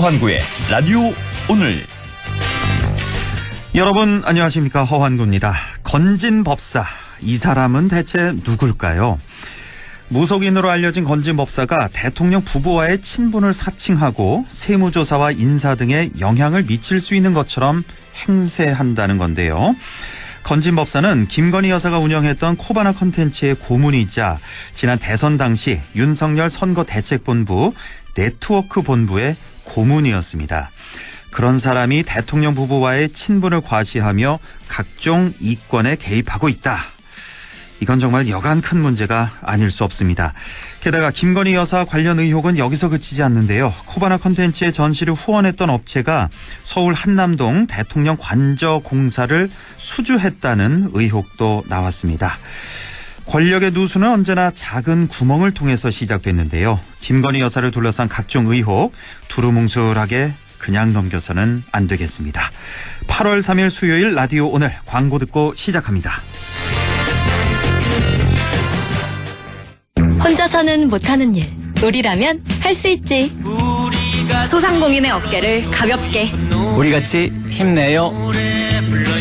허환구의 라디오 오늘. 여러분 안녕하십니까, 허환구입니다. 건진법사, 이 사람은 대체 누굴까요? 무속인으로 알려진 건진법사가 대통령 부부와의 친분을 사칭하고 세무조사와 인사 등에 영향을 미칠 수 있는 것처럼 행세한다는 건데요. 건진법사는 김건희 여사가 운영했던 코바나 컨텐츠의 고문이자 지난 대선 당시 윤석열 선거대책본부 네트워크 본부의 고문이었습니다. 그런 사람이 대통령 부부와의 친분을 과시하며 각종 이권에 개입하고 있다. 이건 정말 여간 큰 문제가 아닐 수 없습니다. 게다가 김건희 여사 관련 의혹은 여기서 그치지 않는데요. 코바나 컨텐츠의 전시를 후원했던 업체가 서울 한남동 대통령 관저 공사를 수주했다는 의혹도 나왔습니다. 권력의 누수는 언제나 작은 구멍을 통해서 시작됐는데요. 김건희 여사를 둘러싼 각종 의혹 두루뭉술하게 그냥 넘겨서는 안 되겠습니다. 8월 3일 수요일 라디오 오늘, 광고 듣고 시작합니다. 혼자서는 못하는 일, 우리라면 할 수 있지. 소상공인의 어깨를 가볍게, 우리같이 힘내요.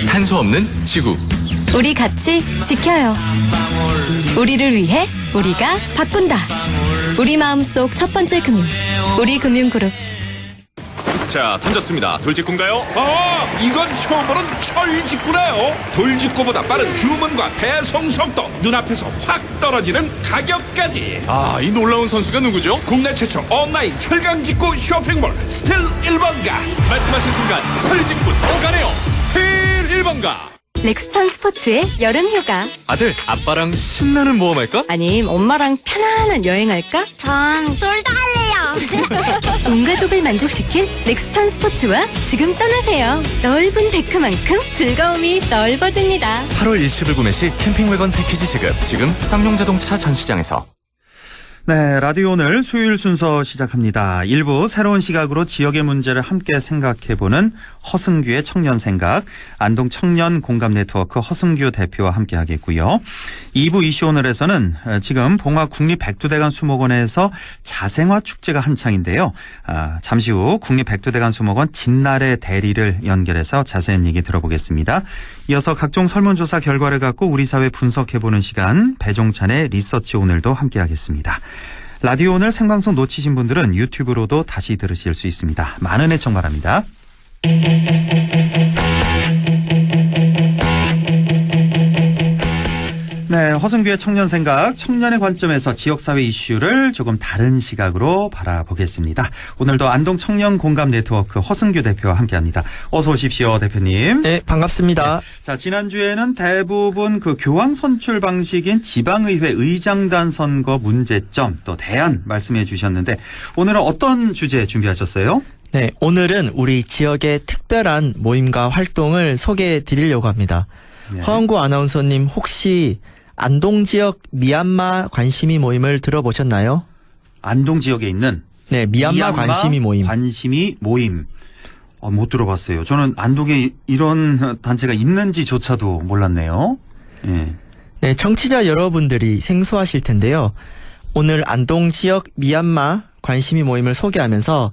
탄소 없는 지구. 우리 같이 지켜요. 우리를 위해 우리가 바꾼다. 우리 마음속 첫 번째 금융, 우리금융그룹. 자, 던졌습니다. 돌직구인가요? 이건 처음 보는 철직구네요. 돌직구보다 빠른 주문과 배송 속도, 눈앞에서 확 떨어지는 가격까지. 이 놀라운 선수가 누구죠? 국내 최초 온라인 철강직구 쇼핑몰 스틸 1번가. 말씀하신 순간 철직구 더 가네요. 스틸 1번가. 렉스턴 스포츠의 여름휴가. 아들, 아빠랑 신나는 모험할까? 아님 엄마랑 편안한 여행할까? 전 둘 다 할래요. 온 가족을 만족시킬 렉스턴 스포츠와 지금 떠나세요. 넓은 데크만큼 즐거움이 넓어집니다. 8월 일시불 구매 시 캠핑 웨건 패키지 지금 쌍용자동차 전시장에서. 네, 라디오 오늘 수요일 순서 시작합니다. 일부 새로운 시각으로 지역의 문제를 함께 생각해보는 허승규의 청년생각, 안동 청년 공감 네트워크 허승규 대표와 함께 하겠고요. 2부 이슈 오늘에서는 지금 봉화 국립백두대간 수목원에서 자생화 축제가 한창인데요. 잠시 후 국립백두대간 수목원 진날의 대리를 연결해서 자세한 얘기 들어보겠습니다. 이어서 각종 설문조사 결과를 갖고 우리 사회 분석해보는 시간, 배종찬의 리서치 오늘도 함께하겠습니다. 라디오 오늘 생방송 놓치신 분들은 유튜브로도 다시 들으실 수 있습니다. 많은 애청 바랍니다. 네, 허승규의 청년생각, 청년의 관점에서 지역사회 이슈를 조금 다른 시각으로 바라보겠습니다. 오늘도 안동 청년 공감 네트워크 허승규 대표와 함께합니다. 어서 오십시오, 대표님. 네, 반갑습니다. 네. 자, 지난주에는 대부분 그 교황 선출 방식인 지방의회 의장단 선거 문제점 또 대안 말씀해 주셨는데 오늘은 어떤 주제 준비하셨어요? 네, 오늘은 우리 지역의 특별한 모임과 활동을 소개해 드리려고 합니다. 네. 허환구 아나운서님, 혹시 안동 지역 미얀마 관심이 모임을 들어보셨나요? 안동 지역에 있는 네, 미얀마 관심이 모임. 관심이 모임. 못 들어봤어요. 저는 안동에 이런 단체가 있는지조차도 몰랐네요. 네. 네, 청취자 여러분들이 생소하실 텐데요. 오늘 안동 지역 미얀마 관심이 모임을 소개하면서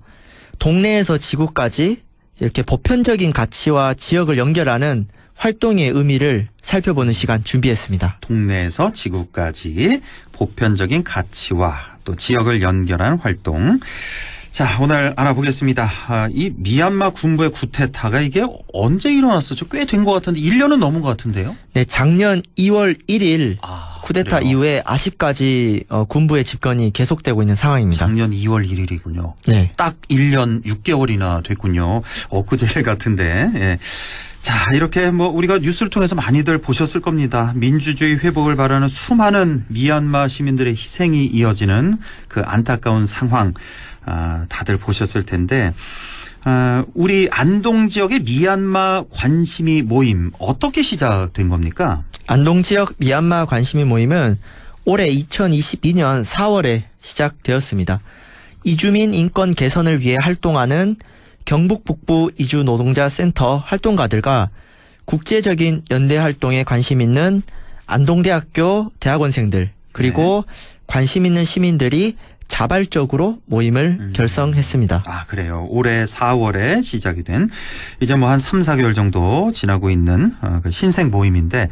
동네에서 지구까지 이렇게 보편적인 가치와 지역을 연결하는 활동의 의미를 살펴보는 시간 준비했습니다. 동네에서 지구까지 보편적인 가치와 또 지역을 연결하는 활동. 자, 오늘 알아보겠습니다. 이 미얀마 군부의 쿠데타가 이게 언제 일어났었죠? 꽤 된 것 같은데 1년은 넘은 것 같은데요? 네, 작년 2월 1일 쿠데타 그래요? 이후에 아직까지 군부의 집권이 계속되고 있는 상황입니다. 작년 2월 1일이군요. 네. 딱 1년 6개월이나 됐군요. 엊그제 같은데. 예. 자, 이렇게 우리가 뉴스를 통해서 많이들 보셨을 겁니다. 민주주의 회복을 바라는 수많은 미얀마 시민들의 희생이 이어지는 그 안타까운 상황, 다들 보셨을 텐데, 우리 안동 지역의 미얀마 관심이 모임 어떻게 시작된 겁니까? 안동 지역 미얀마 관심이 모임은 올해 2022년 4월에 시작되었습니다. 이주민 인권 개선을 위해 활동하는 경북 북부 이주 노동자 센터 활동가들과 국제적인 연대 활동에 관심 있는 안동대학교 대학원생들 그리고 관심 있는 시민들이 자발적으로 모임을 결성했습니다. 아, 그래요. 올해 4월에 시작이 된 이제 뭐 한 3, 4개월 정도 지나고 있는 그 신생 모임인데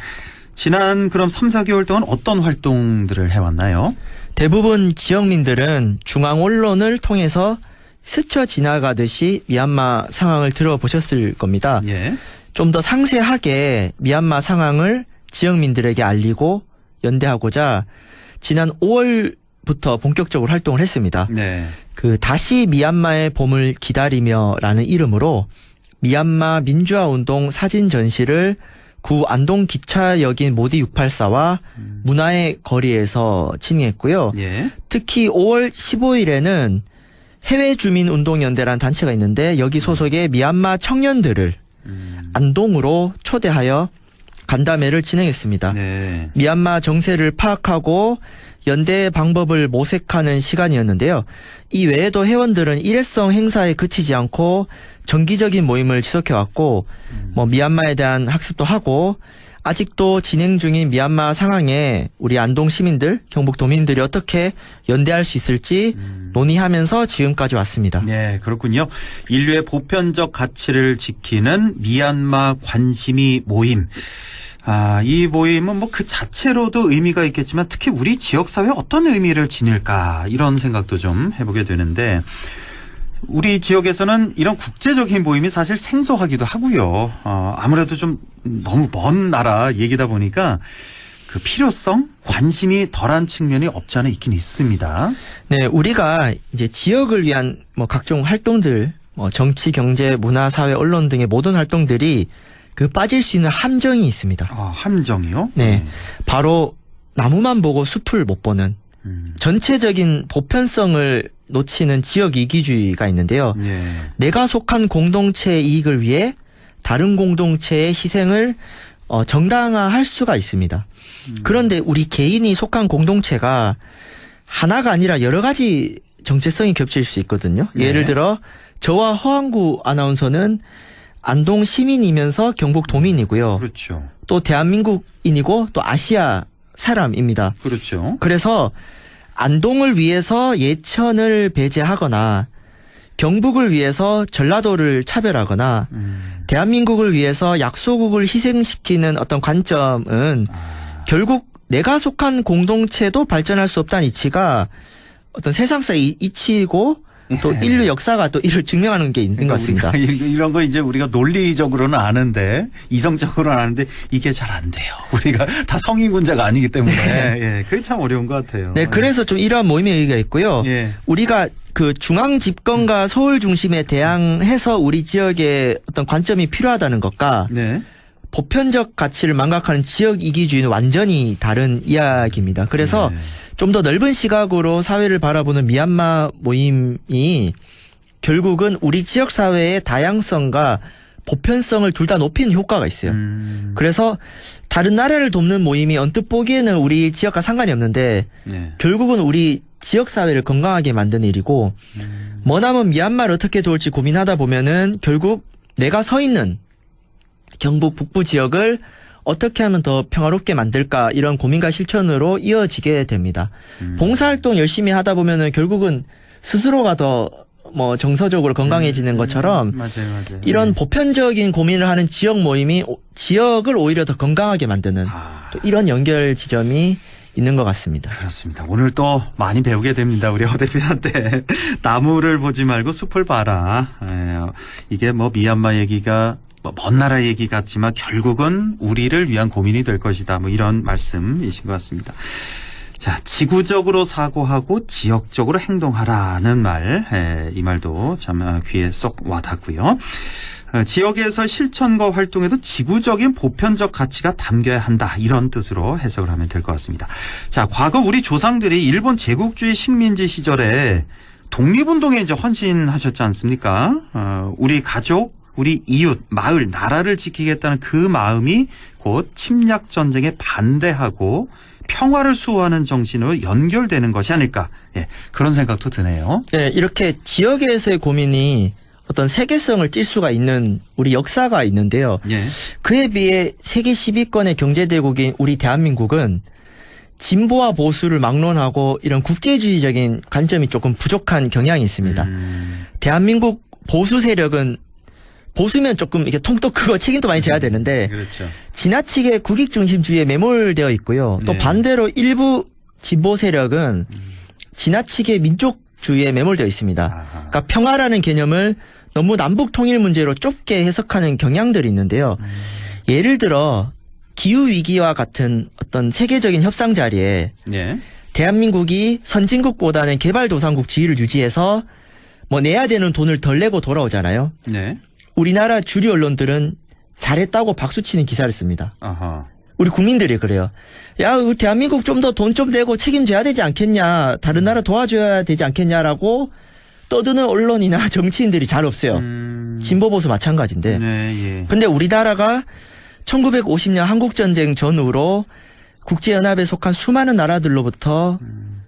지난 그럼 3, 4개월 동안 어떤 활동들을 해왔나요? 대부분 지역민들은 중앙 언론을 통해서 스쳐 지나가듯이 미얀마 상황을 들어보셨을 겁니다. 예. 좀 더 상세하게 미얀마 상황을 지역민들에게 알리고 연대하고자 지난 5월부터 본격적으로 활동을 했습니다. 네. 그 다시 미얀마의 봄을 기다리며라는 이름으로 미얀마 민주화 운동 사진 전시를 구 안동 기차역인 모디 684와 문화의 거리에서 진행했고요. 예. 특히 5월 15일에는 해외 주민 운동연대라는 단체가 있는데 여기 소속의 미얀마 청년들을 안동으로 초대하여 간담회를 진행했습니다. 네. 미얀마 정세를 파악하고 연대 방법을 모색하는 시간이었는데요. 이 외에도 회원들은 일회성 행사에 그치지 않고 정기적인 모임을 지속해왔고 뭐 미얀마에 대한 학습도 하고 아직도 진행 중인 미얀마 상황에 우리 안동 시민들, 경북 도민들이 어떻게 연대할 수 있을지 논의하면서 지금까지 왔습니다. 네, 그렇군요. 인류의 보편적 가치를 지키는 미얀마 관심이 모임. 아, 이 모임은 뭐 그 자체로도 의미가 있겠지만 특히 우리 지역사회에 어떤 의미를 지닐까 이런 생각도 좀 해보게 되는데 우리 지역에서는 이런 국제적인 모임이 사실 생소하기도 하고요. 아무래도 좀 너무 먼 나라 얘기다 보니까 그 필요성, 관심이 덜한 측면이 없지 않아 있긴 있습니다. 네, 우리가 이제 지역을 위한 뭐 각종 활동들, 뭐 정치, 경제, 문화, 사회, 언론 등의 모든 활동들이 그 빠질 수 있는 함정이 있습니다. 아, 함정이요? 네, 바로 나무만 보고 숲을 못 보는 전체적인 보편성을 놓치는 지역 이기주의가 있는데요. 예. 내가 속한 공동체의 이익을 위해 다른 공동체의 희생을 정당화할 수가 있습니다. 그런데 우리 개인이 속한 공동체가 하나가 아니라 여러 가지 정체성이 겹칠 수 있거든요. 네. 예를 들어 저와 허한구 아나운서는 안동 시민이면서 경북 도민이고요. 그렇죠. 또 대한민국인이고 또 아시아 사람입니다. 그렇죠. 그래서 안동을 위해서 예천을 배제하거나 경북을 위해서 전라도를 차별하거나 대한민국을 위해서 약소국을 희생시키는 어떤 관점은 결국 내가 속한 공동체도 발전할 수 없다는 이치가 어떤 세상사의 이치이고 또 인류 역사가 또 이를 증명하는 게 있는 것 같습니다. 이런 걸 이제 우리가 논리적으로는 아는데 이성적으로는 아는데 이게 잘 안 돼요. 우리가 다 성인군자가 아니기 때문에 예, 그게 참 어려운 것 같아요. 네, 그래서 좀 이러한 모임의 의의가 있고요. 예. 우리가 그 중앙 집권과 서울 중심에 대항해서 우리 지역의 어떤 관점이 필요하다는 것과 네. 보편적 가치를 망각하는 지역 이기주의는 완전히 다른 이야기입니다. 그래서 네. 좀 더 넓은 시각으로 사회를 바라보는 미얀마 모임이 결국은 우리 지역 사회의 다양성과 보편성을 둘 다 높이는 효과가 있어요. 그래서 다른 나라를 돕는 모임이 언뜻 보기에는 우리 지역과 상관이 없는데 네. 결국은 우리 지역 사회를 건강하게 만드는 일이고 머나먼 미얀마를 어떻게 도울지 고민하다 보면은 결국 내가 서 있는 경북 북부 지역을 어떻게 하면 더 평화롭게 만들까 이런 고민과 실천으로 이어지게 됩니다. 봉사활동 열심히 하다 보면은 결국은 스스로가 더 뭐 정서적으로 건강해지는 것처럼 맞아요. 이런 네. 보편적인 고민을 하는 지역 모임이 지역을 오히려 더 건강하게 만드는 또 이런 연결 지점이 있는 것 같습니다. 그렇습니다. 오늘 또 많이 배우게 됩니다. 우리 허 대표한테 나무를 보지 말고 숲을 봐라. 이게 뭐 미얀마 얘기가 먼 나라 얘기 같지만 결국은 우리를 위한 고민이 될 것이다. 뭐 이런 말씀이신 것 같습니다. 자, 지구적으로 사고하고 지역적으로 행동하라는 말, 이 말도 참 귀에 쏙 와닿고요. 지역에서 실천과 활동에도 지구적인 보편적 가치가 담겨야 한다. 이런 뜻으로 해석을 하면 될 것 같습니다. 자, 과거 우리 조상들이 일본 제국주의 식민지 시절에 독립운동에 이제 헌신하셨지 않습니까? 우리 가족, 우리 이웃, 마을, 나라를 지키겠다는 그 마음이 곧 침략 전쟁에 반대하고 평화를 수호하는 정신으로 연결되는 것이 아닐까. 예, 그런 생각도 드네요. 네, 이렇게 지역에서의 고민이 어떤 세계성을 띌 수가 있는 우리 역사가 있는데요. 예. 그에 비해 세계 10위권의 경제대국인 우리 대한민국은 진보와 보수를 막론하고 이런 국제주의적인 관점이 조금 부족한 경향이 있습니다. 대한민국 보수 세력은 보수면 조금 이렇게 통도 크고 책임도 많이 져야 되는데 그렇죠. 지나치게 국익 중심주의에 매몰되어 있고요. 또 네. 반대로 일부 진보 세력은 지나치게 민족주의에 매몰되어 있습니다. 그러니까 평화라는 개념을 너무 남북 통일 문제로 좁게 해석하는 경향들이 있는데요. 예를 들어 기후 위기와 같은 어떤 세계적인 협상 자리에 예. 대한민국이 선진국보다는 개발도상국 지위를 유지해서 뭐 내야 되는 돈을 덜 내고 돌아오잖아요. 네. 우리나라 주류 언론들은 잘했다고 박수치는 기사를 씁니다. 아하. 우리 국민들이 그래요. 야, 우리 대한민국 좀 더 돈 좀 내고 책임져야 되지 않겠냐. 다른 나라 도와줘야 되지 않겠냐라고 떠드는 언론이나 정치인들이 잘 없어요. 진보 보수 마찬가지인데. 네, 예. 근데 우리나라가 1950년 한국전쟁 전후로 국제연합에 속한 수많은 나라들로부터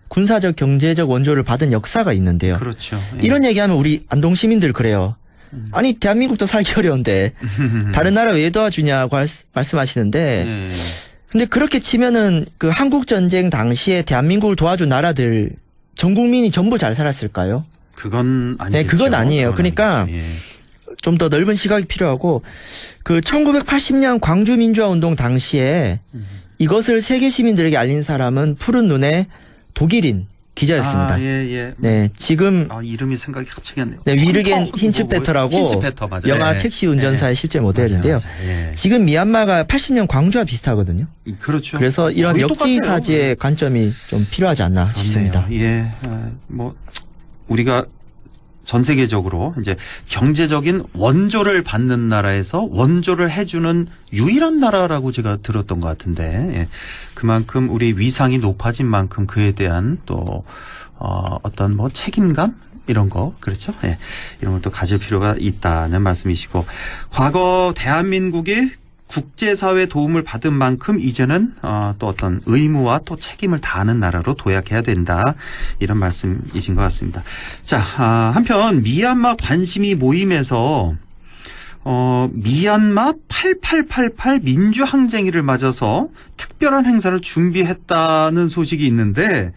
군사적 경제적 원조를 받은 역사가 있는데요. 그렇죠. 예. 이런 얘기하면 우리 안동 시민들 그래요. 아니 대한민국도 살기 어려운데 다른 나라 왜 도와주냐고 말씀하시는데 예. 근데 그렇게 치면은 그 한국전쟁 당시에 대한민국을 도와준 나라들 전 국민이 전부 잘 살았을까요? 그건 아니겠죠. 네, 그건 아니에요. 그건 그러니까 아니죠. 예. 좀 더 넓은 시각이 필요하고 그 1980년 광주 민주화 운동 당시에 이것을 세계 시민들에게 알린 사람은 푸른 눈의 독일인 기자였습니다. 아, 예, 예. 네, 지금 아, 이름이 생각이 갑자기 안 나요. 네, 위르겐 힌츠페터라고 힌츠페터 맞아요. 영화 예. 택시 운전사의 예. 실제 모델인데요. 맞아요, 맞아요. 예. 지금 미얀마가 80년 광주와 비슷하거든요. 그렇죠. 그래서 이런 거의 똑같아요. 역지사지의 관점이 좀 필요하지 않나 싶습니다. 그렇네요. 예. 뭐 우리가 전 세계적으로 이제 경제적인 원조를 받는 나라에서 원조를 해주는 유일한 나라라고 제가 들었던 것 같은데 예. 그만큼 우리 위상이 높아진 만큼 그에 대한 또 어떤 뭐 책임감 이런 거 그렇죠? 예. 이런 것도 가질 필요가 있다는 말씀이시고 과거 대한민국이 국제사회 도움을 받은 만큼 이제는 또 어떤 의무와 또 책임을 다하는 나라로 도약해야 된다. 이런 말씀이신 것 같습니다. 자, 한편 미얀마 관심이 모임에서 미얀마 8888 민주항쟁일을 맞아서 특별한 행사를 준비했다는 소식이 있는데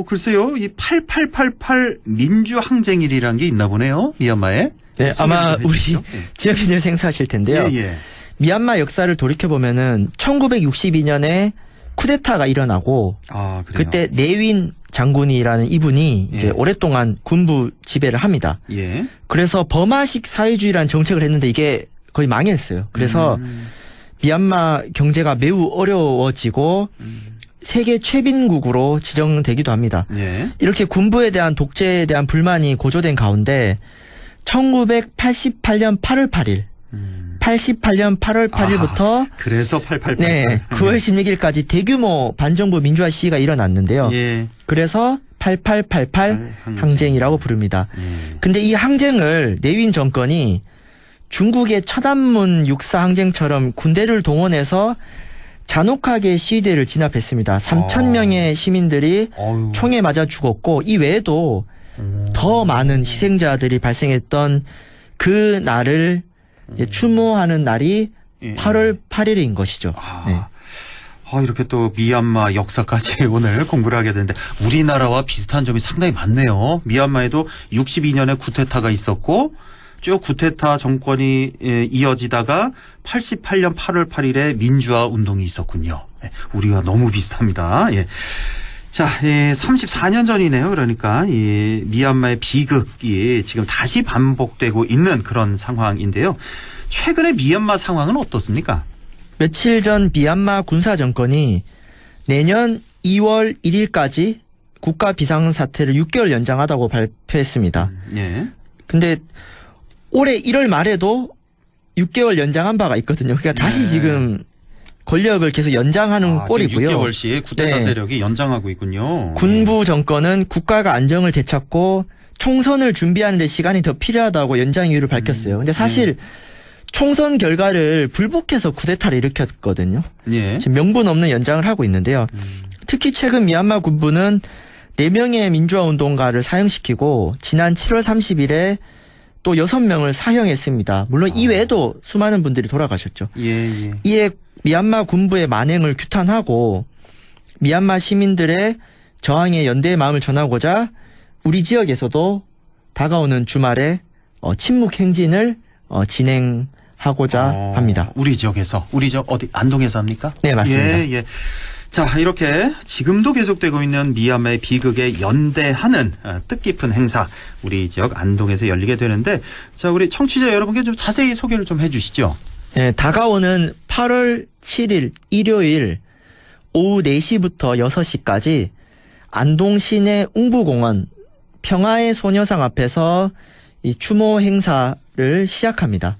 글쎄요. 이 8888 민주항쟁일이라는 게 있나 보네요. 미얀마에. 네, 아마 우리 지역민들 생소하실 텐데요. 예, 예. 미얀마 역사를 돌이켜보면은 1962년에 쿠데타가 일어나고 그래요? 그때 내윈 장군이라는 이분이 이제 예. 오랫동안 군부 지배를 합니다. 예. 그래서 버마식 사회주의라는 정책을 했는데 이게 거의 망했어요. 그래서 미얀마 경제가 매우 어려워지고 세계 최빈국으로 지정되기도 합니다. 예. 이렇게 군부에 대한 독재에 대한 불만이 고조된 가운데 1988년 8월 8일 88년 8월 8일부터 그래서 888. 네, 9월 16일까지 대규모 반정부 민주화 시위가 일어났는데요. 예. 그래서 8888 항쟁이라고 부릅니다. 예. 근데 이 항쟁을 내윈 정권이 중국의 천안문 육사 항쟁처럼 군대를 동원해서 잔혹하게 시위대를 진압했습니다. 3,000명의 시민들이 어휴. 총에 맞아 죽었고 이 외에도 더 많은 희생자들이 발생했던 그 날을 이제 추모하는 날이 예. 8월 8일인 것이죠. 네. 이렇게 또 미얀마 역사까지 오늘 공부를 하게 되는데 우리나라와 비슷한 점이 상당히 많네요. 미얀마에도 62년에 쿠데타가 있었고 쭉 쿠데타 정권이 이어지다가 88년 8월 8일에 민주화 운동이 있었군요. 우리와 너무 비슷합니다. 예. 자, 34년 전이네요. 그러니까 이 미얀마의 비극이 지금 다시 반복되고 있는 그런 상황인데요. 최근에 미얀마 상황은 어떻습니까? 며칠 전 미얀마 군사 정권이 내년 2월 1일까지 국가 비상사태를 6개월 연장하다고 발표했습니다. 예. 근데 올해 1월 말에도 6개월 연장한 바가 있거든요. 그러니까 다시 지금 권력을 계속 연장하는 꼴이고요. 6개월씩 쿠데타 세력이 연장하고 있군요. 군부 정권은 국가가 안정을 되찾고 총선을 준비하는 데 시간이 더 필요하다고 연장 이유를 밝혔어요. 근데 사실 총선 결과를 불복해서 쿠데타를 일으켰거든요. 예. 지금 명분 없는 연장을 하고 있는데요. 특히 최근 미얀마 군부는 4명의 민주화 운동가를 사형시키고 지난 7월 30일에 또 6명을 사형했습니다. 물론 이 외에도 수많은 분들이 돌아가셨죠. 예, 예. 이에 미얀마 군부의 만행을 규탄하고 미얀마 시민들의 저항의 연대의 마음을 전하고자 우리 지역에서도 다가오는 주말에 침묵 행진을 진행하고자 합니다. 우리 지역에서 우리 지역 어디 안동에서 합니까? 네, 맞습니다. 예. 자, 이렇게 지금도 계속되고 있는 미얀마의 비극에 연대하는 뜻깊은 행사 우리 지역 안동에서 열리게 되는데 자, 우리 청취자 여러분께 좀 자세히 소개를 좀 해주시죠. 네, 다가오는 8월 7일 일요일 오후 4시부터 6시까지 안동 시내 웅부공원 평화의 소녀상 앞에서 이 추모 행사를 시작합니다.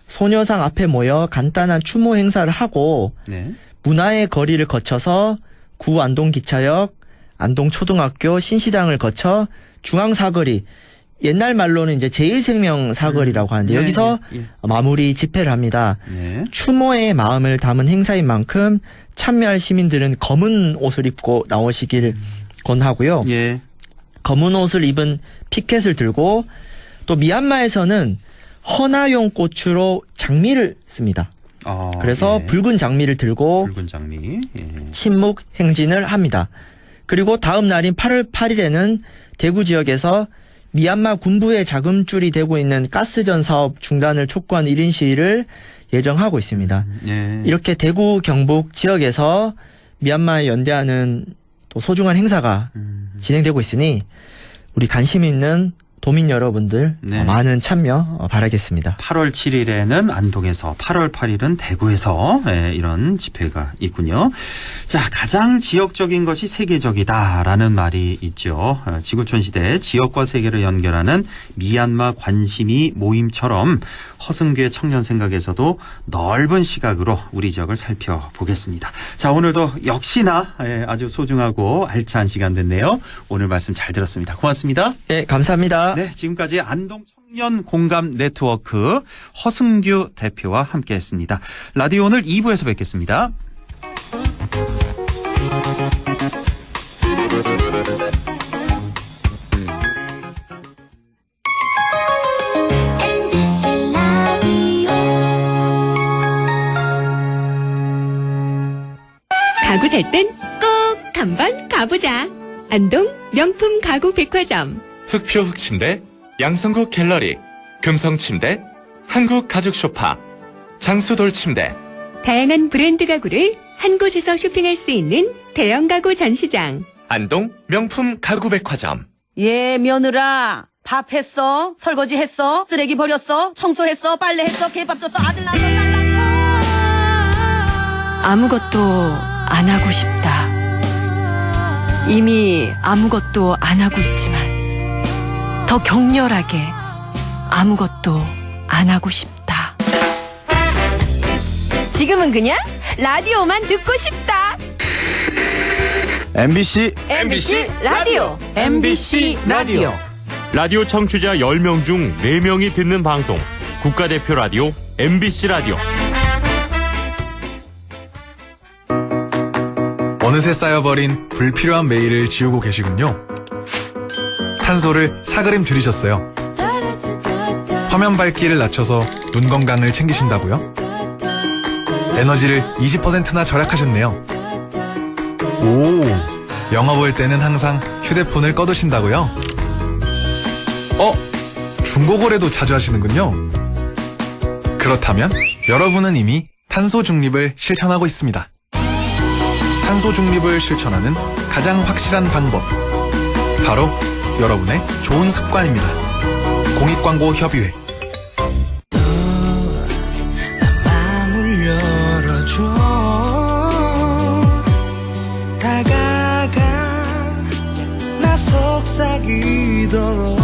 소녀상 앞에 모여 간단한 추모 행사를 하고 네. 문화의 거리를 거쳐서 구 안동기차역, 안동초등학교 신시당을 거쳐 중앙사거리, 옛날 말로는 이제 제1생명 사거리라고 하는데 여기서 마무리 집회를 합니다. 네. 추모의 마음을 담은 행사인 만큼 참여할 시민들은 검은 옷을 입고 나오시길 권하고요. 예. 검은 옷을 입은 피켓을 들고 또 미얀마에서는 헌화용 꽃으로 장미를 씁니다. 그래서 예. 붉은 장미를 들고 붉은 장미. 예. 침묵 행진을 합니다. 그리고 다음 날인 8월 8일에는 대구 지역에서 미얀마 군부의 자금줄이 되고 있는 가스전 사업 중단을 촉구한 1인 시위를 예정하고 있습니다. 예. 이렇게 대구 경북 지역에서 미얀마에 연대하는 또 소중한 행사가 진행되고 있으니 우리 관심 있는 도민 여러분들 네. 많은 참여 바라겠습니다. 8월 7일에는 안동에서 8월 8일은 대구에서 이런 집회가 있군요. 자, 가장 지역적인 것이 세계적이다라는 말이 있죠. 지구촌 시대 지역과 세계를 연결하는 미얀마 관심이 모임처럼 허승규의 청년 생각에서도 넓은 시각으로 우리 지역을 살펴보겠습니다. 자, 오늘도 역시나 아주 소중하고 알찬 시간 됐네요. 오늘 말씀 잘 들었습니다. 고맙습니다. 네, 감사합니다. 네, 지금까지 안동 청년 공감 네트워크 허승규 대표와 함께했습니다. 라디오 오늘 2부에서 뵙겠습니다. 가구 살 땐 꼭 한번 가보자. 안동 명품 가구 백화점. 흑표 흑침대, 양성국 갤러리, 금성침대, 한국 가죽 소파, 장수돌 침대. 다양한 브랜드 가구를 한 곳에서 쇼핑할 수 있는 대형 가구 전시장. 안동 명품 가구 백화점. 예, 며느라. 밥 했어? 설거지 했어? 쓰레기 버렸어? 청소했어? 빨래했어? 개밥 줬어? 아들 낳았어? 딸 낳았어? 아무것도 안 하고 싶다. 이미 아무것도 안 하고 있지만 더 격렬하게 아무것도 안 하고 싶다. 지금은 그냥 라디오만 듣고 싶다. MBC 라디오. MBC 라디오. 라디오 청취자 10명 중 4명이 듣는 방송. 국가대표 라디오 MBC 라디오. 어느새 쌓여버린 불필요한 메일을 지우고 계시군요. 탄소를 사그림 줄이셨어요. 화면 밝기를 낮춰서 눈 건강을 챙기신다고요? 에너지를 20%나 절약하셨네요. 오, 영화 볼 때는 항상 휴대폰을 꺼두신다고요? 중고거래도 자주 하시는군요. 그렇다면 여러분은 이미 탄소 중립을 실천하고 있습니다. 탄소 중립을 실천하는 가장 확실한 방법, 바로 여러분의 좋은 습관입니다. 공익광고협의회. 마음을 열어줘. 다가가 나 속삭이도록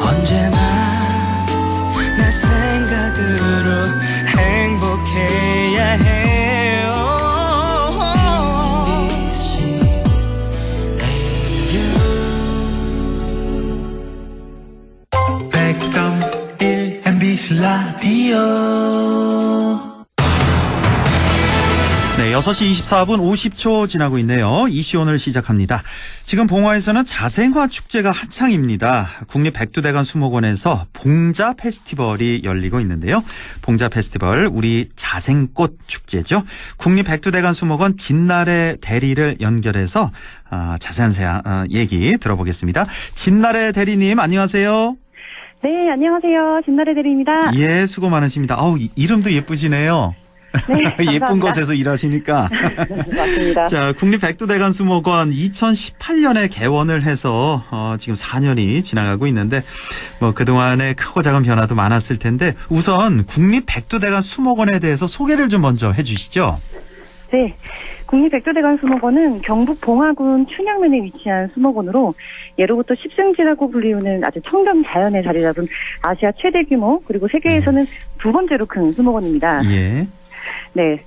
언제나 내 생각으로 행복해야 해요. MBC 라디오 100.1 MBC 라디오 네, 6시 24분 50초 지나고 있네요. 이슈 오늘 시작합니다. 지금 봉화에서는 자생화 축제가 한창입니다. 국립백두대간 수목원에서 봉자 페스티벌이 열리고 있는데요. 봉자 페스티벌, 우리 자생꽃 축제죠. 국립백두대간 수목원 진나래 대리를 연결해서 자세한 얘기 들어보겠습니다. 진나래 대리님, 안녕하세요. 네, 안녕하세요. 진나래 대리입니다. 예, 수고 많으십니다. 아우, 이름도 예쁘시네요. 네, 예쁜 곳에서 일하시니까. 맞습니다. 자, 국립백두대간 수목원 2018년에 개원을 해서 지금 4년이 지나가고 있는데 뭐 그동안에 크고 작은 변화도 많았을 텐데 우선 국립백두대간 수목원에 대해서 소개를 좀 먼저 해 주시죠. 네. 국립백두대간 수목원은 경북 봉화군 춘향면에 위치한 수목원으로 예로부터 십승지라고 불리우는 아주 청정 자연에 자리 잡은 아시아 최대 규모 그리고 세계에서는 두 번째로 큰 수목원입니다. 예. 네.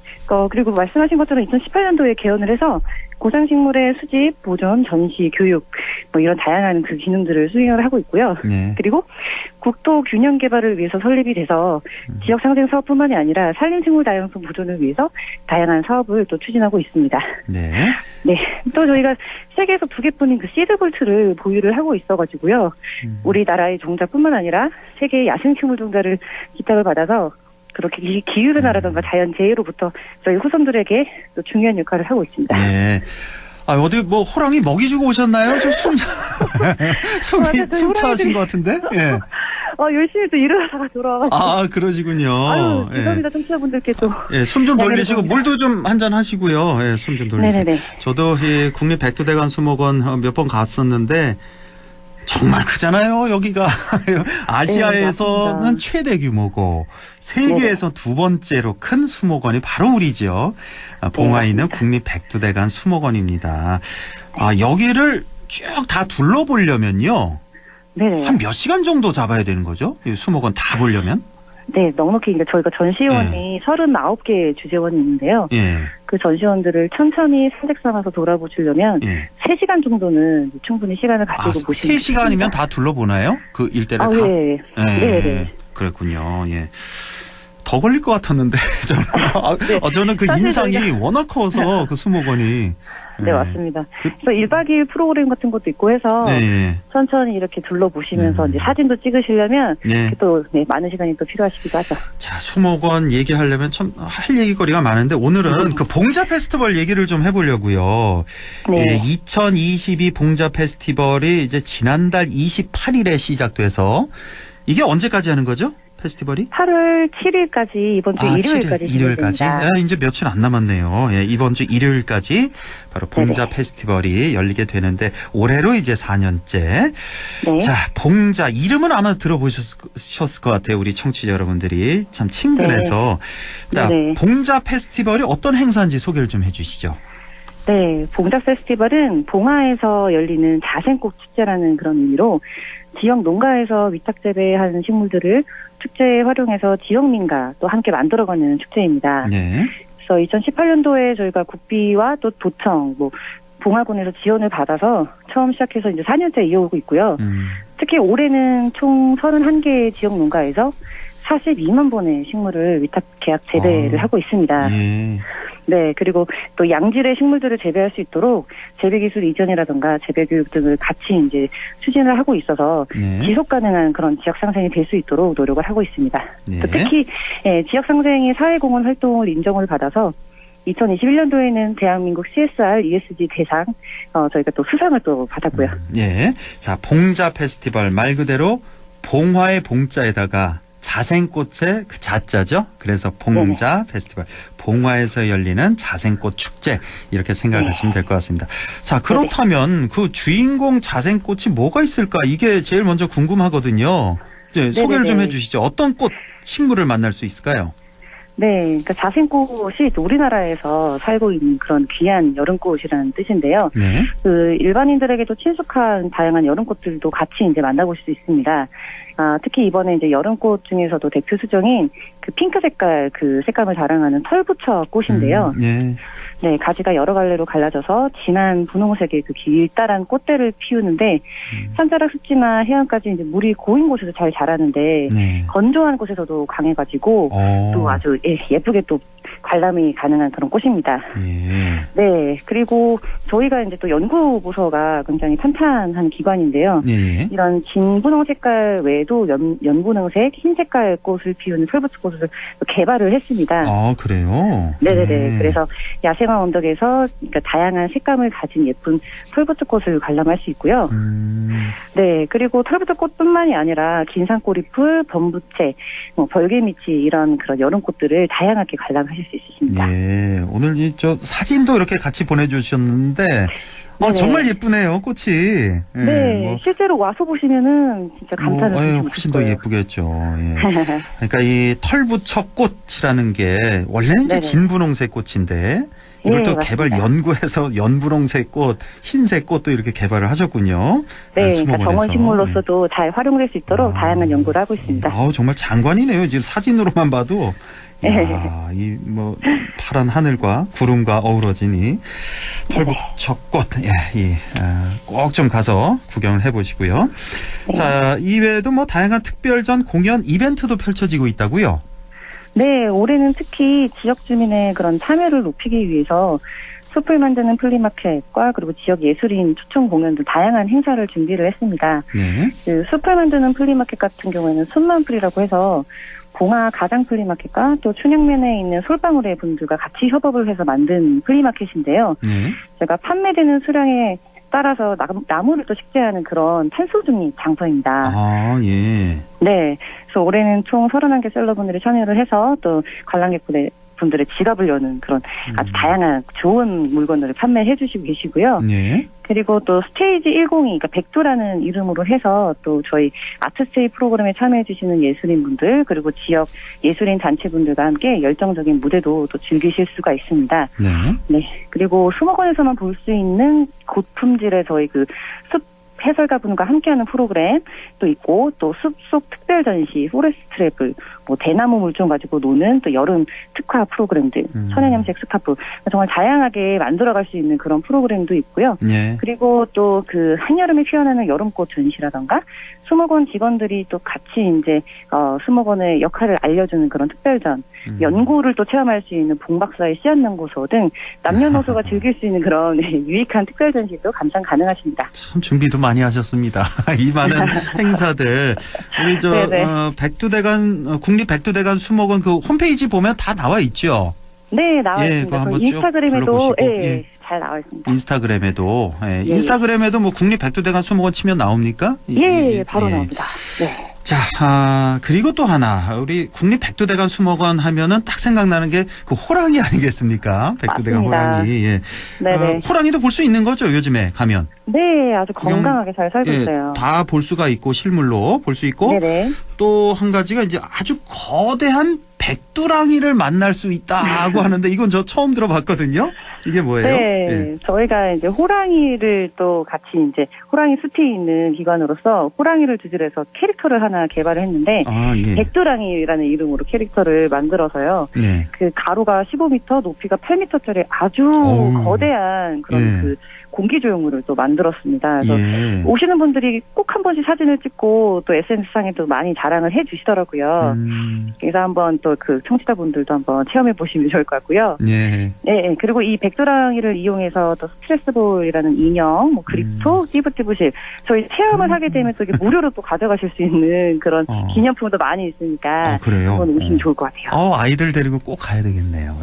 그리고 말씀하신 것처럼 2018년도에 개원을 해서 고상식물의 수집, 보존, 전시, 교육 뭐 이런 다양한 그 기능들을 수행을 하고 있고요. 네. 그리고 국토 균형 개발을 위해서 설립이 돼서 지역 상생 사업뿐만이 아니라 산림식물 다양성 보존을 위해서 다양한 사업을 또 추진하고 있습니다. 네. 네. 또 저희가 세계에서 2개뿐인 그 시드볼트를 보유를 하고 있어가지고요. 우리나라의 종자뿐만 아니라 세계의 야생식물 종자를 기탁을 받아서 그렇게 기후변화라든가 자연 재해로부터 저희 후손들에게 또 중요한 역할을 하고 있습니다. 네. 어디 뭐 호랑이 먹이 주고 오셨나요? 좀 숨 차신 것 같은데? 예. 열심히 또 일을 하다가 돌아와가지고. 그러시군요. 아유, 죄송합니다. 청취자분들께 또. 예, 숨 좀 돌리시고 물도 좀 한잔 하시고요. 예, 숨 좀 돌리세요. 네네네. 저도 이 국립백두대간 수목원 몇 번 갔었는데 정말 크잖아요, 여기가. 아시아에서는 최대 규모고 세계에서 두 번째로 큰 수목원이 바로 우리죠. 봉화에 있는 국립백두대간 수목원입니다. 여기를 쭉 다 둘러보려면요. 네. 한 몇 시간 정도 잡아야 되는 거죠? 이 수목원 다 보려면? 네, 넉넉히 저희가 전시원이 39개 주재원이 있는데요. 예. 그 전시원들을 천천히 산책 삼아서 돌아보시려면 3시간 정도는 충분히 시간을 가지고 보시면 3시간이면 다 둘러보나요? 그 일대를 다? 네. 네. 그랬군요. 예. 더 걸릴 것 같았는데 저는 그 인상이 워낙 커서 그 수목원이. 네, 맞습니다. 그래서 1박 2일 프로그램 같은 것도 있고 해서 천천히 이렇게 둘러보시면서 이제 사진도 찍으시려면 또 많은 시간이 또 필요하시기도 하죠. 자, 수목원 얘기하려면 참 할 얘기거리가 많은데 오늘은 그 봉자 페스티벌 얘기를 좀 해보려고요. 네. 2022 봉자 페스티벌이 이제 지난달 28일에 시작돼서 이게 언제까지 하는 거죠? 페스티벌이? 8월 7일까지 이번 주 일요일까지 일요일까지. 이제 며칠 안 남았네요. 예, 이번 주 일요일까지 바로 봉자 페스티벌이 열리게 되는데 올해로 이제 4년째. 네. 자, 봉자 이름은 아마 들어보셨을 것 같아요. 우리 청취자 여러분들이 참 친근해서. 자, 봉자 페스티벌이 어떤 행사인지 소개를 좀 해주시죠. 네, 봉자 페스티벌은 봉화에서 열리는 자생꽃 축제라는 그런 의미로 지역 농가에서 위탁 재배하는 식물들을 축제에 활용해서 지역민과 또 함께 만들어가는 축제입니다. 네. 그래서 2018년도에 저희가 국비와 또 도청, 봉화군에서 지원을 받아서 처음 시작해서 이제 4년째 이어오고 있고요. 특히 올해는 총 31개의 지역 농가에서 42만 본의 식물을 위탁 계약 재배를 하고 있습니다. 네, 그리고 또 양질의 식물들을 재배할 수 있도록 재배 기술 이전이라든가 재배 교육 등을 같이 이제 추진을 하고 있어서 지속 가능한 그런 지역 상생이 될 수 있도록 노력을 하고 있습니다. 또 특히 지역 상생의 사회공헌 활동을 인정을 받아서 2021년도에는 대한민국 CSR ESG 대상 저희가 또 수상을 또 받았고요. 예, 자 봉자 페스티벌 말 그대로 봉화의 봉자에다가 자생꽃의 그 자자죠. 그래서 봉자 페스티벌, 봉화에서 열리는 자생꽃 축제 이렇게 생각하시면 될 것 같습니다. 자, 그렇다면 그 주인공 자생꽃이 뭐가 있을까? 이게 제일 먼저 궁금하거든요. 이제 소개를 좀 해주시죠. 어떤 꽃 식물을 만날 수 있을까요? 네, 그러니까 자생꽃이 우리나라에서 살고 있는 그런 귀한 여름꽃이라는 뜻인데요. 그 일반인들에게도 친숙한 다양한 여름꽃들도 같이 이제 만나볼 수 있습니다. 특히 이번에 이제 여름꽃 중에서도 대표 수종인 그 핑크 색깔 그 색감을 자랑하는 털부처 꽃인데요. 예. 네, 가지가 여러 갈래로 갈라져서 진한 분홍색의 그 길다란 꽃대를 피우는데 산자락 습지나 해안까지 이제 물이 고인 곳에서 잘 자라는데 네. 건조한 곳에서도 강해가지고 또 아주 예쁘게 또 관람이 가능한 그런 꽃입니다. 예. 네, 그리고 저희가 이제 또 연구 부서가 굉장히 탄탄한 기관인데요. 예. 이런 진분홍 색깔 외에도 연분홍색, 흰 색깔 꽃을 피우는 털부처 꽃을 또 개발을 했습니다. 아, 그래요? 네네네. 그래서 야생화 언덕에서 그러니까 다양한 색감을 가진 예쁜 털부처 꽃을 관람할 수 있고요. 네, 그리고 털부처 꽃뿐만이 아니라 긴산꼬리풀, 범부채, 벌개미치 이런 그런 여름꽃들을 다양하게 관람하실 수 있으십니다. 예, 오늘 저 사진도 이렇게 같이 보내주셨는데, 정말 예쁘네요, 꽃이. 예, 네, 실제로 와서 보시면은 진짜 감탄을 하시고 훨씬 더 예쁘겠죠. 예. 그러니까 이 털부처 꽃이라는 게 원래는 이제 진분홍색 꽃인데 이걸 또 개발 연구해서 연분홍색 꽃, 흰색 꽃도 이렇게 개발을 하셨군요. 네, 그러니까 정원식물로서도 잘 활용될 수 있도록 다양한 연구를 하고 있습니다. 정말 장관이네요. 지금 사진으로만 봐도. 이 파란 하늘과 구름과 어우러진 이 털부처꽃, 꼭 좀 가서 구경을 해보시고요. 자, 이외에도 다양한 특별전, 공연, 이벤트도 펼쳐지고 있다고요? 네, 올해는 특히 지역 주민의 그런 참여를 높이기 위해서 숲을 만드는 플리마켓과 그리고 지역 예술인 초청 공연 등 다양한 행사를 준비를 했습니다. 네. 그 숲을 만드는 플리마켓 같은 경우에는 숲만플이라고 해서 봉화 가장 플리마켓과 또 춘향면에 있는 솔방울의 분들과 같이 협업을 해서 만든 플리마켓인데요. 제가 판매되는 수량에 따라서 나무를 또 식재하는 그런 탄소중립 장터입니다. 아, 예. 네. 그래서 올해는 총 31개 셀러분들이 참여를 해서 또 관람객분들의 지갑을 여는 그런 아주 다양한 좋은 물건들을 판매해 주시고 계시고요. 네. 그리고 또 스테이지 102, 그러니까 백두라는 이름으로 해서 또 저희 아트스테이 프로그램에 참여해 주시는 예술인분들 그리고 지역 예술인 단체분들과 함께 열정적인 무대도 또 즐기실 수가 있습니다. 네. 그리고 수목원에서만 볼 수 있는 고품질의 저희 그 숲 해설가분과 함께하는 프로그램도 있고 또 숲속 특별 전시, 포레스트 트래블, 대나무 물종 가지고 노는 또 여름 특화 프로그램들, 천연염색 스카프 정말 다양하게 만들어갈 수 있는 그런 프로그램도 있고요. 그리고 또 그 한여름에 피어나는 여름꽃 전시라던가 수목원 직원들이 또 같이 이제 수목원의 역할을 알려주는 그런 특별전, 연구를 또 체험할 수 있는 봉박사의 씨앗연구소 등 남녀노소가 즐길 수 있는 그런 유익한 특별 전시도 감상 가능하십니다. 참 준비도 많이 하셨습니다. 이 많은 행사들 우리 백두대간 국립백두대간 수목원 그 홈페이지 보면 다 나와 있죠. 네, 나와 있습니다. 한번 인스타그램에도 잘 나와 있습니다. 인스타그램에도 인스타그램에도 국립백두대간 수목원 치면 나옵니까? 바로 나옵니다. 네. 자, 그리고 또 하나 우리 국립백두대간 수목원 하면은 딱 생각나는 게 그 호랑이 아니겠습니까? 백두대간 맞습니다. 호랑이. 네네. 호랑이도 볼 수 있는 거죠, 요즘에 가면? 네, 아주 건강하게 잘 살고 있어요. 다 볼 수가 있고 실물로 볼 수 있고 또 한 가지가 이제 아주 거대한 백두랑이를 만날 수 있다고 하는데 이건 저 처음 들어봤거든요. 이게 뭐예요? 네, 저희가 이제 호랑이를 또 같이 이제 호랑이 숲이 있는 기관으로서 호랑이를 주제로 해서 캐릭터를 하나 개발을 했는데 백두랑이라는 이름으로 캐릭터를 만들어서요. 그 가로가 15m, 높이가 8m짜리 아주 거대한 그런 그 공기 조형물을 또 만들었습니다. 그래서 오시는 분들이 꼭 한 번씩 사진을 찍고 또 SNS상에 또 많이 자랑을 해 주시더라고요. 그래서 한번 또 그 청취자분들도 한번 체험해 보시면 좋을 것 같고요. 네. 그리고 이 백두랑이를 이용해서 또 스트레스볼이라는 인형, 그립토, 띠부띠부실 저희 체험을 하게 되면 또 이게 무료로 또 가져가실 수 있는 그런 기념품도 많이 있으니까 그래요? 한번 오시면 좋을 것 같아요. 아이들 데리고 꼭 가야 되겠네요.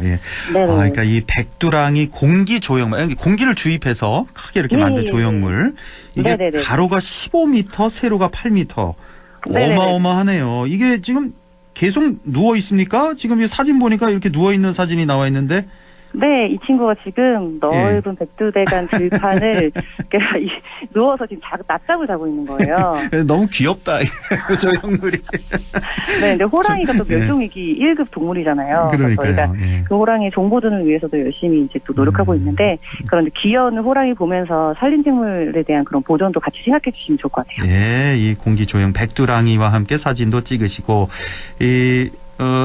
그러니까 이 백두랑이 공기 조형물, 공기를 주입해서 크게 이렇게 만든 조형물. 이게 가로가 15m, 세로가 8m. 어마어마하네요. 이게 지금 계속 누워 있습니까? 지금 이 사진 보니까 이렇게 누워 있는 사진이 나와 있는데 네, 이 친구가 지금 넓은 백두대간 들판을 누워서 지금 낮잠을 자고 있는 거예요. 너무 귀엽다, 저 형물이. 네, 근데 호랑이가 또 멸종위기 1급 동물이잖아요. 그러니까요. 저희가 그 호랑이 정보전을 위해서도 열심히 이제 또 노력하고 있는데, 그런데 귀여운 호랑이 보면서 산림생물에 대한 그런 보존도 같이 생각해 주시면 좋을 것 같아요. 예, 이 공기조형 백두랑이와 함께 사진도 찍으시고,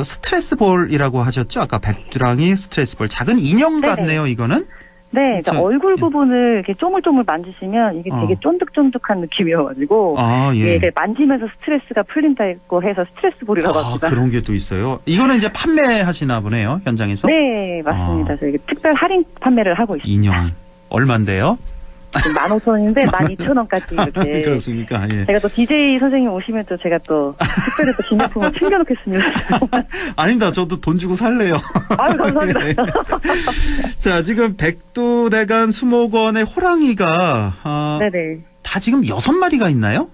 스트레스볼이라고 하셨죠? 아까 백두랑이 스트레스볼. 작은 인형 같네요, 이거는? 네, 그러니까 얼굴 부분을 이렇게 쪼물쪼물 만지시면 이게 되게 쫀득쫀득한 느낌이어가지고, 이게 만지면서 스트레스가 풀린다고 해서 스트레스볼이라고 합니다. 그런 게 또 있어요. 이거는 이제 판매하시나 보네요, 현장에서? 네, 맞습니다. 저희 특별 할인 판매를 하고 있습니다. 인형. 얼만데요? 15,000원인데 12,000원까지 이렇게. 그렇습니까? 예. 제가 또 DJ 선생님 오시면 또 제가 또 특별히 또 기념품을 챙겨놓겠습니다. 아닙니다. 저도 돈 주고 살래요. 아유, 감사합니다. 네. 자, 지금 백두대간 수목원의 호랑이가 네네. 다 지금 6마리가 있나요?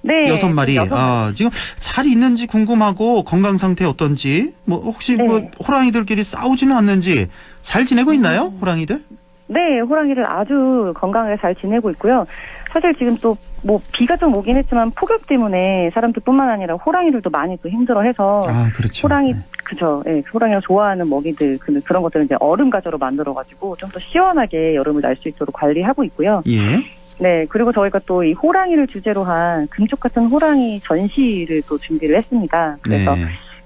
네. 6마리. 지금 잘 있는지 궁금하고 건강 상태 어떤지, 뭐 혹시 뭐 호랑이들끼리 싸우지는 않는지 잘 지내고 있나요? 호랑이들? 네, 호랑이를 아주 건강하게 잘 지내고 있고요. 사실 지금 또 뭐 비가 좀 오긴 했지만 폭염 때문에 사람들뿐만 아니라 호랑이들도 많이 또 힘들어해서 그렇죠. 호랑이 그죠. 예, 호랑이가 좋아하는 먹이들 그런 것들은 이제 얼음 가저로 만들어가지고 좀 더 시원하게 여름을 날 수 있도록 관리하고 있고요. 예. 네, 그리고 저희가 또 이 호랑이를 주제로 한 금쪽 같은 호랑이 전시를 또 준비를 했습니다. 그래서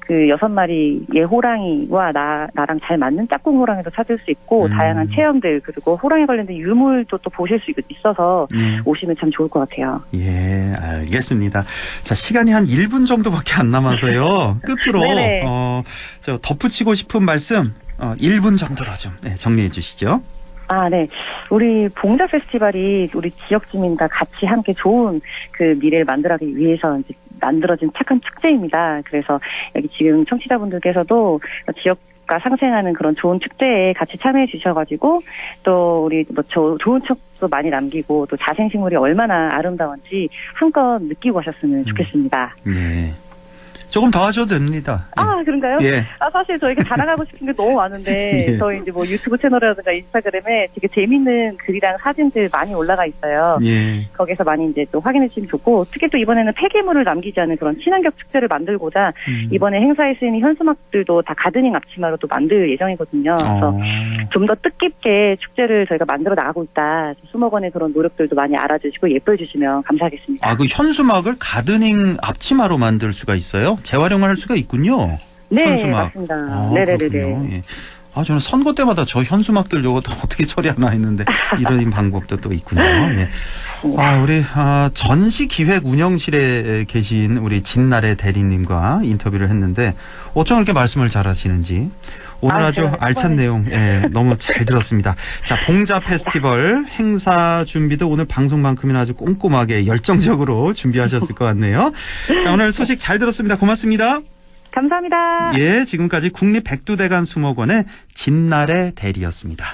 그 6마리 예 호랑이와 나랑 잘 맞는 짝꿍 호랑이도 찾을 수 있고 다양한 체험들 그리고 호랑이 관련된 유물도 또 보실 수 있어서 오시면 참 좋을 것 같아요. 예, 알겠습니다. 자, 시간이 한 1분 정도밖에 안 남아서요. 끝으로 저 덧붙이고 싶은 말씀 1분 정도로 좀 정리해 주시죠. 네. 우리 봉자 페스티벌이 우리 지역 주민과 같이 함께 좋은 그 미래를 만들어가기 위해서 이제 만들어진 착한 축제입니다. 그래서 여기 지금 청취자분들께서도 지역과 상생하는 그런 좋은 축제에 같이 참여해 주셔가지고 또 우리 뭐 좋은 추억도 많이 남기고 또 자생식물이 얼마나 아름다운지 한껏 느끼고 가셨으면 좋겠습니다. 네. 조금 더 하셔도 됩니다. 그런가요? 예. 사실 저희가 자랑하고 싶은 게 너무 많은데, 저희 이제 뭐 유튜브 채널이라든가 인스타그램에 되게 재밌는 글이랑 사진들 많이 올라가 있어요. 예. 거기서 많이 이제 또 확인해 주시면 좋고, 특히 또 이번에는 폐기물을 남기지 않은 그런 친환경 축제를 만들고자, 이번에 행사에 쓰이는 현수막들도 다 가드닝 앞치마로 또 만들 예정이거든요. 그래서 좀 더 뜻깊게 축제를 저희가 만들어 나가고 있다. 수목원의 그런 노력들도 많이 알아주시고 예뻐해 주시면 감사하겠습니다. 그 현수막을 가드닝 앞치마로 만들 수가 있어요? 재활용을 할 수가 있군요. 네, 현수막. 맞습니다. 네네네. 예. 저는 선거 때마다 저 현수막들 저거 어떻게 처리하나 했는데 이런 방법도 또 있군요. 예. 우리 전시 기획 운영실에 계신 우리 진나래 대리님과 인터뷰를 했는데 어쩜 이렇게 말씀을 잘하시는지 오늘 아주 알찬 내용 너무 잘 들었습니다. 자, 봉자 페스티벌 행사 준비도 오늘 방송만큼이나 아주 꼼꼼하게 열정적으로 준비하셨을 것 같네요. 자, 오늘 소식 잘 들었습니다. 고맙습니다. 감사합니다. 예, 지금까지 국립백두대간 수목원의 진나래 대리였습니다.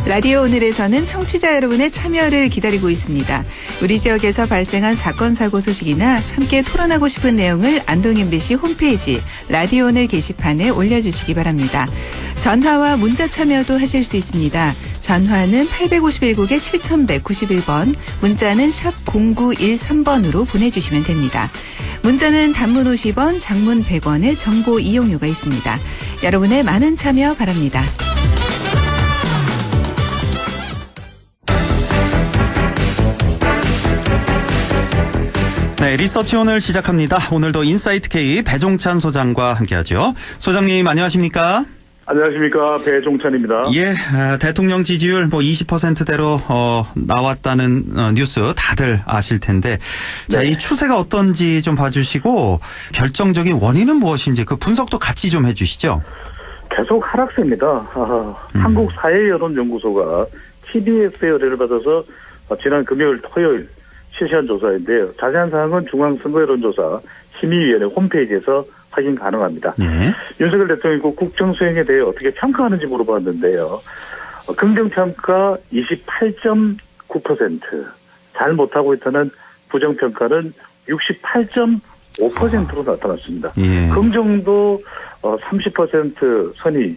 라디오 오늘에서는 청취자 여러분의 참여를 기다리고 있습니다. 우리 지역에서 발생한 사건 사고 소식이나 함께 토론하고 싶은 내용을 안동 MBC 홈페이지 라디오 오늘 게시판에 올려주시기 바랍니다. 전화와 문자 참여도 하실 수 있습니다. 전화는 851국에 7191번, 문자는 샵 0913번으로 보내주시면 됩니다. 문자는 단문 50원, 장문 100원의 정보 이용료가 있습니다. 여러분의 많은 참여 바랍니다. 네, 리서치 오늘 시작합니다. 오늘도 인사이트 K 배종찬 소장과 함께하죠. 소장님 안녕하십니까? 안녕하십니까, 배종찬입니다. 예, 대통령 지지율 20%대로 나왔다는 뉴스 다들 아실 텐데, 자, 이 추세가 어떤지 좀 봐주시고 결정적인 원인은 무엇인지 그 분석도 같이 좀 해주시죠. 계속 하락세입니다. 한국사회여론연구소가 TBS의 의뢰를 받아서 지난 금요일, 토요일 실시한 조사인데요. 자세한 사항은 중앙선거여론조사 심의위원회 홈페이지에서 확인 가능합니다. 윤석열 대통령이 국정 수행에 대해 어떻게 평가하는지 물어봤는데요. 긍정평가 28.9%, 잘 못하고 있다는 부정평가는 5%로 나타났습니다. 예. 긍정도 30% 선이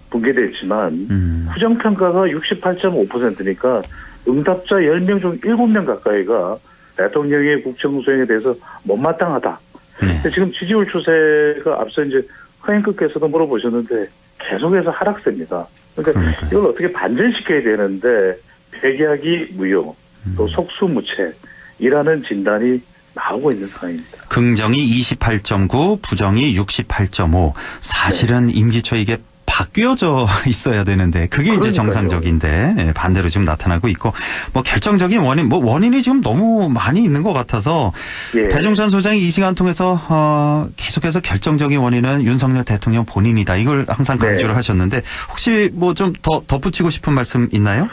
붕괴됐지만 부정평가가 68.5%니까 응답자 10명 중 7명 가까이가 대통령의 국정수행에 대해서 못마땅하다. 근데 지금 지지율 추세가 앞서 이제 허행급께서도 물어보셨는데 계속해서 하락세입니다. 그러니까 이걸 어떻게 반전시켜야 되는데 회개하기 무효, 또 속수무책이라는 진단이 나오고 있는 상황입니다. 긍정이 28.9, 부정이 68.5. 사실은 임기 초 이게 바뀌어져 있어야 되는데 그게 이제 정상적인데 예, 반대로 지금 나타나고 있고 뭐 결정적인 원인 원인이 지금 너무 많이 있는 것 같아서 예. 배종찬 소장이 이 시간 통해서 계속해서 결정적인 원인은 윤석열 대통령 본인이다 이걸 항상 강조를 하셨는데 혹시 뭐 좀 더 덧붙이고 싶은 말씀 있나요?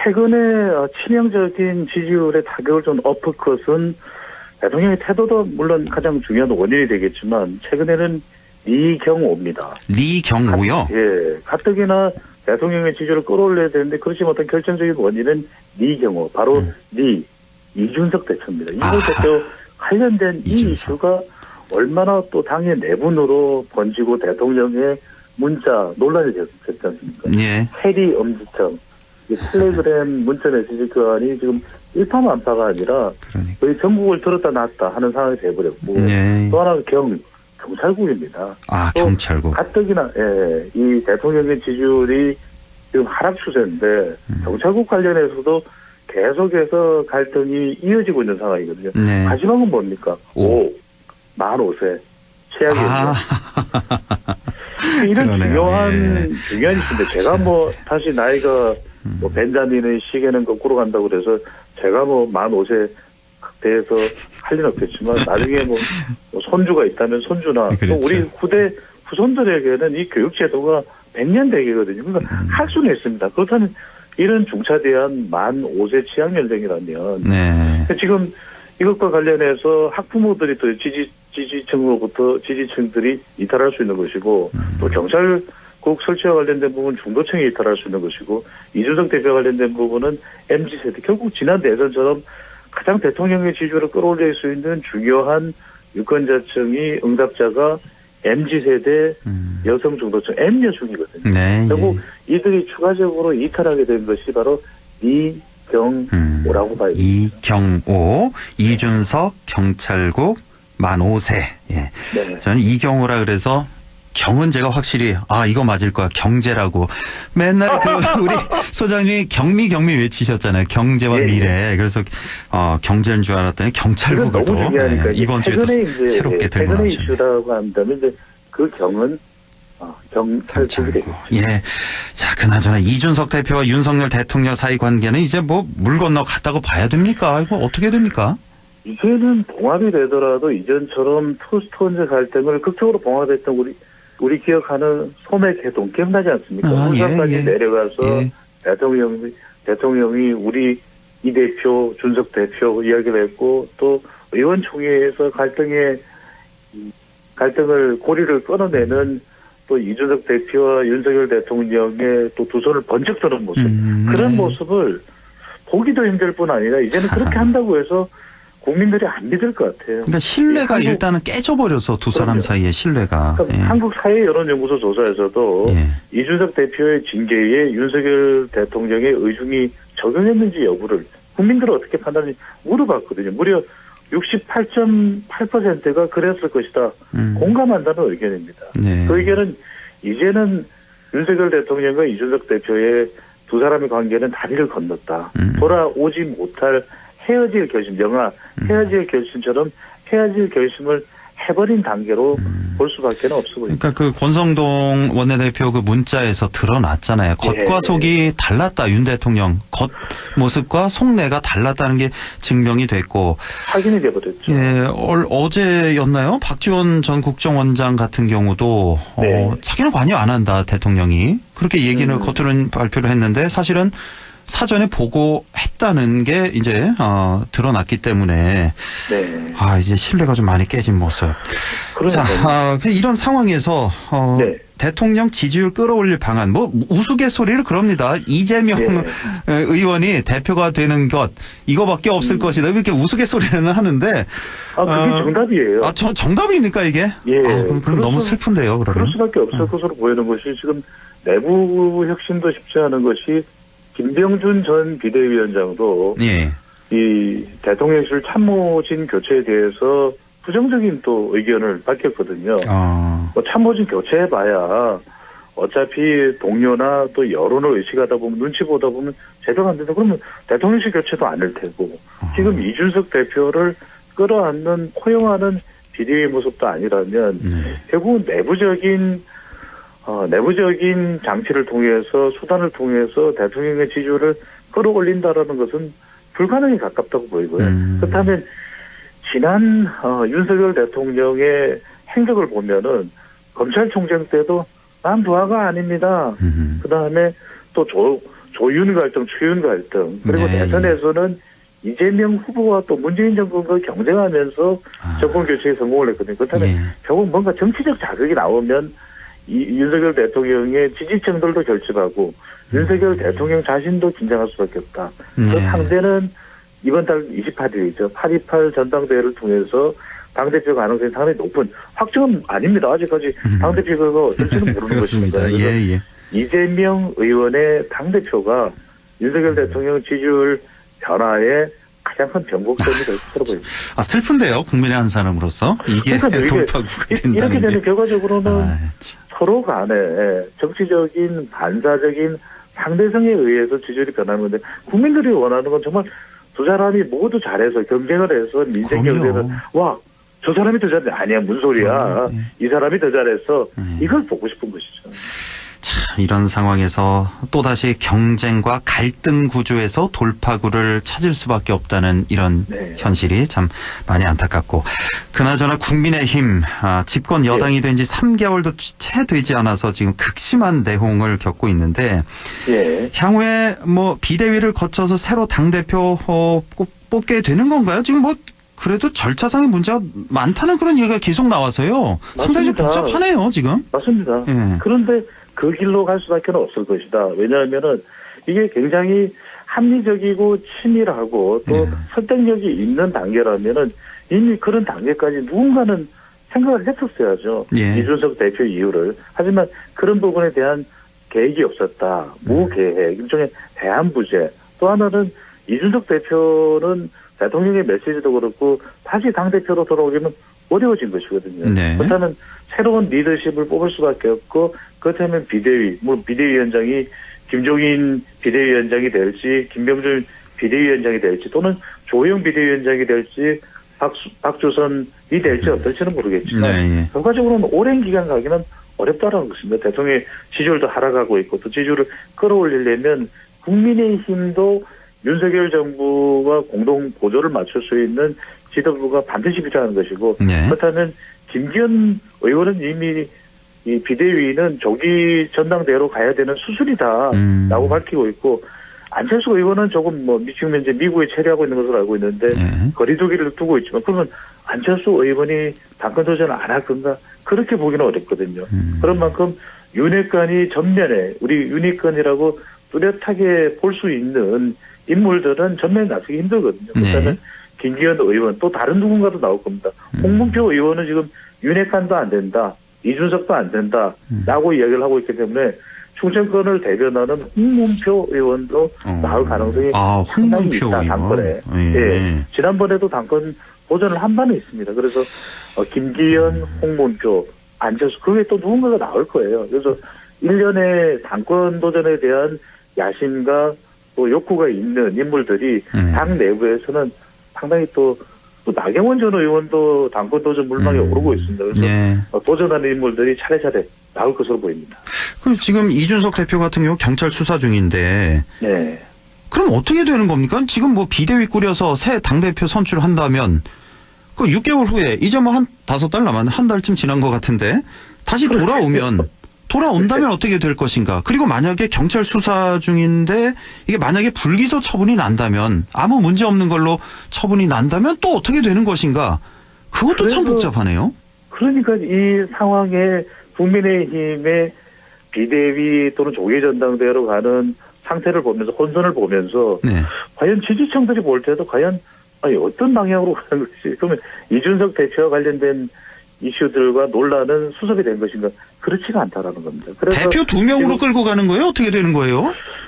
최근에 치명적인 지지율의 타격을 준 어퍼컷은 대통령의 태도도 물론 가장 중요한 원인이 되겠지만 최근에는 리경호입니다. 리경호요? 예. 가뜩이나 대통령의 지지율을 끌어올려야 되는데 그렇지 못한 결정적인 원인은 리경호. 바로 이준석 대표입니다. 이준석 대표 관련된 이 이슈가 얼마나 또 당의 내분으로 번지고 대통령의 문자 논란이 됐지 않습니까? 예. 해리 엄지청. 텔레그램 문자 메시지 교환이 지금 일파만파가 아니라 거의 전국을 들었다 놨다 하는 상황이 돼버렸고 예. 또 하나 경찰국입니다. 경찰국. 가뜩이나 이 대통령의 지지율이 지금 하락 추세인데 경찰국 관련해서도 계속해서 갈등이 이어지고 있는 상황이거든요. 네. 마지막은 뭡니까? 4 5세 최악이었죠. 이런 중요한 이슈인데 제가 뭐 사실 나이가 뭐 벤자민의 시계는 거꾸로 간다고 그래서 제가 뭐 만 5세 대해서 할 일은 없겠지만 나중에 뭐 손주가 있다면 손주나 또 우리 후대 후손들에게는 이 교육 제도가 100년 대계거든요. 그러니까 할 수는 있습니다. 그렇다면 이런 중차대한 만 5세 취약 연령이라면 지금 이것과 관련해서 학부모들이 또 지지층으로부터 지지층들이 이탈할 수 있는 것이고 또 경찰국 설치와 관련된 부분 중도층이 이탈할 수 있는 것이고 이준석 대표와 관련된 부분은 MZ세대 결국 지난 대선처럼 가장 대통령의 지지율을 끌어올릴 수 있는 중요한 유권자층이 응답자가 MZ세대 여성 중도층 M여중이거든요. 네, 결국 이들이 추가적으로 이탈하게 된 것이 바로 이경호라고 봐요. 이경호, 이준석, 경찰국, 만 5세. 예. 네. 저는 이경호라 그래서 경은 제가 확실히 이거 맞을 거야 경제라고 맨날 우리 소장님이 경미 외치셨잖아요. 경제와 미래. 그래서 경제인 줄 알았더니 경찰국을 또 이번 주에 또 새롭게 들고 나오셨네요. 이슈라고 한다면 이제 그 경은 경찰국이 되겠죠. 예. 자, 그나저나 이준석 대표와 윤석열 대통령 사이 관계는 이제 뭐 물 건너 갔다고 봐야 됩니까? 이거 어떻게 됩니까? 이제는 봉합이 되더라도 이전처럼 투스톤즈 갈등을 극적으로 봉합했던 우리 기억하는 소맥해동 기억나지 않습니까? 울산까지 내려가서 대통령이 우리 이 대표, 준석 대표 이야기를 했고 또 의원총회에서 갈등을 고리를 끊어내는 또 이준석 대표와 윤석열 대통령의 또 두 손을 번쩍 드는 모습 그런 모습을 보기도 힘들 뿐 아니라 이제는 그렇게 한다고 해서 국민들이 안 믿을 것 같아요. 그러니까 신뢰가 일단은 깨져버려서 두 사람 사이의 신뢰가. 그러니까 한국 사회여론연구소 조사에서도 이준석 대표의 징계에 윤석열 대통령의 의중이 적용했는지 여부를 국민들은 어떻게 판단하는지 물어봤거든요. 무려 68.8%가 그랬을 것이다. 공감한다는 의견입니다. 그 의견은 이제는 윤석열 대통령과 이준석 대표의 두 사람의 관계는 다리를 건넜다. 돌아오지 못할 헤어질 결심, 영화 헤어질 결심처럼 헤어질 결심을 해버린 단계로 볼 수밖에 없어 보입니다. 그러니까 그 권성동 원내대표 그 문자에서 드러났잖아요. 겉과 속이 달랐다. 윤 대통령 겉 모습과 속내가 달랐다는 게 증명이 됐고 확인이 돼버렸죠. 예, 어제였나요? 박지원 전 국정원장 같은 경우도 자기는 관여 안 한다 대통령이 그렇게 얘기는 겉으로는 발표를 했는데 사실은 사전에 보고했다는 게 이제 드러났기 때문에 네. 이제 신뢰가 좀 많이 깨진 모습. 자, 이런 상황에서 네. 대통령 지지율 끌어올릴 방안, 뭐 우스갯소리를 그럽니다. 이재명 의원이 대표가 되는 것 이거밖에 없을 것이다. 이렇게 우스갯소리는 하는데 그게 정답이에요. 정답입니까 이게? 예. 그럼 너무 슬픈데요. 그러면 그럴 수밖에 없을 것으로 보이는 것이 지금 내부 혁신도 쉽지 않은 것이 김병준 전 비대위원장도 예. 이 대통령실 참모진 교체에 대해서 부정적인 또 의견을 밝혔거든요. 뭐 참모진 교체해봐야 어차피 동료나 또 여론을 의식하다 보면 눈치 보다 보면 제대로 안 된다. 그러면 대통령실 교체도 안 할 테고 지금 이준석 대표를 끌어안는 포용하는 비대위 모습도 아니라면 결국은 내부적인 장치를 통해서 수단을 통해서 대통령의 지지율을 끌어올린다라는 것은 불가능에 가깝다고 보이고요. 그렇다면 지난 윤석열 대통령의 행적을 보면은 검찰총장 때도 난 부하가 아닙니다. 그다음에 또 조윤 갈등, 추윤 갈등 그리고 대선에서는 이재명 후보와 또 문재인 정권과 경쟁하면서 정권 교체에 성공을 했거든요. 그렇다면 결국 뭔가 정치적 자극이 나오면 윤석열 대통령의 지지층들도 결집하고 윤석열 대통령 자신도 긴장할 수밖에 없다. 그 상대는 이번 달 28일이죠. 8.28 전당대회를 통해서 당대표 가능성이 상당히 높은, 확정은 아닙니다. 아직까지 당대표가 어떨지는 모르는 것입니다. 예. 이재명 의원의 당대표가 윤석열 대통령 지지율 변화에 가장 큰 변곡점이 될 것으로 보입니다. 슬픈데요. 국민의 한 사람으로서. 이게 돌파구가 된다는 이렇게 되면 게. 결과적으로는 서로 간에 정치적인 반사적인 상대성에 의해서 지지율이 변하는 건데, 국민들이 원하는 건 정말 두 사람이 모두 잘해서 경쟁을 해서 민생 경제에서 저 사람이 더 잘해. 아니야, 무슨 소리야. 이 사람이 더 잘했어. 이걸 보고 싶은 것이죠. 자, 이런 상황에서 또다시 경쟁과 갈등 구조에서 돌파구를 찾을 수밖에 없다는 이런 현실이 참 많이 안타깝고, 그나저나 국민의힘 집권 여당이 된 지 3개월도 채 되지 않아서 지금 극심한 내홍을 겪고 있는데 향후에 뭐 비대위를 거쳐서 새로 당대표 뽑게 되는 건가요? 지금 뭐 그래도 절차상의 문제가 많다는 그런 얘기가 계속 나와서요. 상당히 좀 복잡하네요, 지금. 맞습니다. 그런데 그 길로 갈 수밖에 없을 것이다. 왜냐하면은 이게 굉장히 합리적이고 치밀하고 또 설득력이 있는 단계라면은 이미 그런 단계까지 누군가는 생각을 했었어야죠. 이준석 대표 이유를. 하지만 그런 부분에 대한 계획이 없었다. 무계획, 일종의 대안부재. 또 하나는 이준석 대표는 대통령의 메시지도 그렇고 다시 당대표로 돌아오기는 어려워진 것이거든요. 그렇다면 새로운 리더십을 뽑을 수밖에 없고, 그렇다면 비대위, 비대위원장이 김종인 비대위원장이 될지, 김병준 비대위원장이 될지, 또는 조영 비대위원장이 될지, 박주선이 될지 어떨지는 모르겠지만, 결과적으로는 오랜 기간 가기는 어렵다라는 것입니다. 대통령의 지지율도 하락하고 있고, 또 지지율을 끌어올리려면 국민의힘도 윤석열 정부와 공동 보조를 맞출 수 있는 지도부가 반드시 필요한 것이고, 그렇다면 김기현 의원은 이미 이 비대위는 조기 전당대회로 가야 되는 수순이다라고 밝히고 있고, 안철수 의원은 조금 지금 현재 미국에 체류하고 있는 것으로 알고 있는데 거리두기를 두고 있지만, 그러면 안철수 의원이 당권 도전을 안 할 건가? 그렇게 보기는 어렵거든요. 그런 만큼 윤핵관이 전면에, 우리 윤핵관이라고 뚜렷하게 볼 수 있는 인물들은 전면에 나서기 힘들거든요. 그렇다면 김기현 의원, 또 다른 누군가도 나올 겁니다. 홍문표 의원은 지금 윤핵관도 안 된다, 이준석도 안 된다 라고 이야기를 하고 있기 때문에 충청권을 대변하는 홍문표 의원도 나올 가능성이 상당히 있다, 당권에. 지난번에도 당권 도전을 한 바는 있습니다. 그래서 김기현, 홍문표, 안철수, 그 외에 또 누군가가 나올 거예요. 그래서 1년의 당권 도전에 대한 야심과 또 욕구가 있는 인물들이 당 내부에서는 상당히 또 나경원 전 의원도 당권 도전 물망에 오르고 있습니다. 그래서 도전하는 인물들이 차례차례 나올 것으로 보입니다. 그럼 지금 이준석 대표 같은 경우 경찰 수사 중인데, 그럼 어떻게 되는 겁니까? 지금 뭐 비대위 꾸려서 새 당대표 선출한다면 그 6개월 후에, 이제 뭐 한 5달 남았는데 한 달쯤 지난 것 같은데, 다시 돌아오면 돌아온다면 어떻게 될 것인가? 그리고 만약에 경찰 수사 중인데 이게 만약에 불기소 처분이 난다면 아무 문제 없는 걸로 처분이 난다면 또 어떻게 되는 것인가? 그것도 참 복잡하네요. 그러니까 이 상황에 국민의힘의 비대위 또는 조계전당대회로 가는 상태를 보면서 혼선을 보면서 네. 과연 지지층들이 볼 때도 과연 어떤 방향으로 가는 것이 그러면 이준석 대표와 관련된 이슈들과 논란은 수습이 된 것인가 그렇지가 않다라는 겁니다. 그래서 대표 2명으로 끌고 가는 거예요? 어떻게 되는 거예요?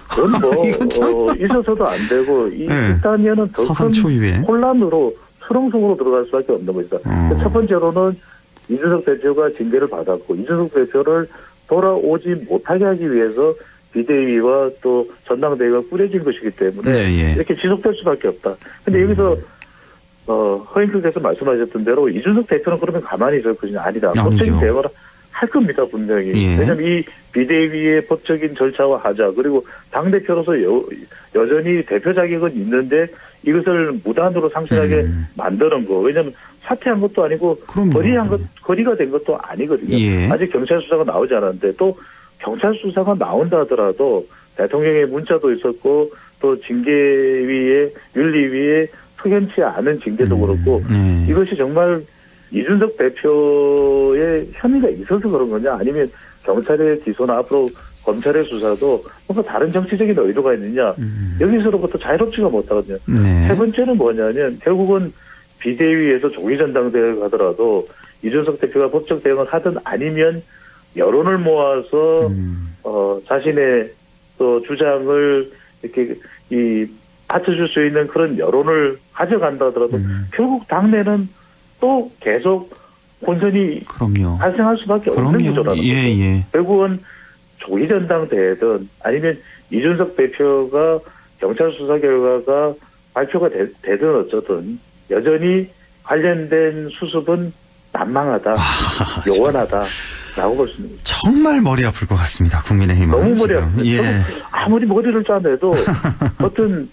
그건 뭐 있어서도 안 되고 일단은 더 큰 혼란으로 수렁속으로 들어갈 수밖에 없는 것이다. 첫 번째로는 이준석 대표가 징계를 받았고 이준석 대표를 돌아오지 못하게 하기 위해서 비대위와 또 전당대회가 꾸려진 것이기 때문에 이렇게 지속될 수밖에 없다. 근데 여기서 허인클께서 말씀하셨던 대로 이준석 대표는 그러면 가만히 있을 것이 아니다. 법적인 대응을 할 겁니다, 분명히. 왜냐하면 이 비대위의 법적인 절차와 하자. 그리고 당대표로서 여전히 대표 자격은 있는데 이것을 무단으로 상실하게 만드는 거. 왜냐하면 사퇴한 것도 아니고 거리가 된 것도 아니거든요. 아직 경찰 수사가 나오지 않았는데 또 경찰 수사가 나온다 하더라도 대통령의 문자도 있었고 또 징계위에 윤리위에 석연치 않은 징계도 그렇고 이것이 정말 이준석 대표의 혐의가 있어서 그런 거냐 아니면 경찰의 기소나 앞으로 검찰의 수사도 뭔가 다른 정치적인 의도가 있느냐 여기서로부터 자유롭지가 못하거든요. 세 번째는 뭐냐면 결국은 비대위에서 조기전당대회를 가더라도 이준석 대표가 법적 대응을 하든 아니면 여론을 모아서 자신의 또 주장을 이렇게 받쳐줄 수 있는 그런 여론을 가져간다 하더라도 결국 당내는 또 계속 혼선이 발생할 수밖에 없는 구조라는 거죠. 결국은 조기전당대회든 아니면 이준석 대표가 경찰 수사 결과가 발표가 되든 어쩌든 여전히 관련된 수습은 난망하다, 요원하다라고 볼 수 있습니다. 정말 머리 아플 것 같습니다. 국민의힘은. 너무 머리 아프죠. 아무리 머리를 짜내도 어떤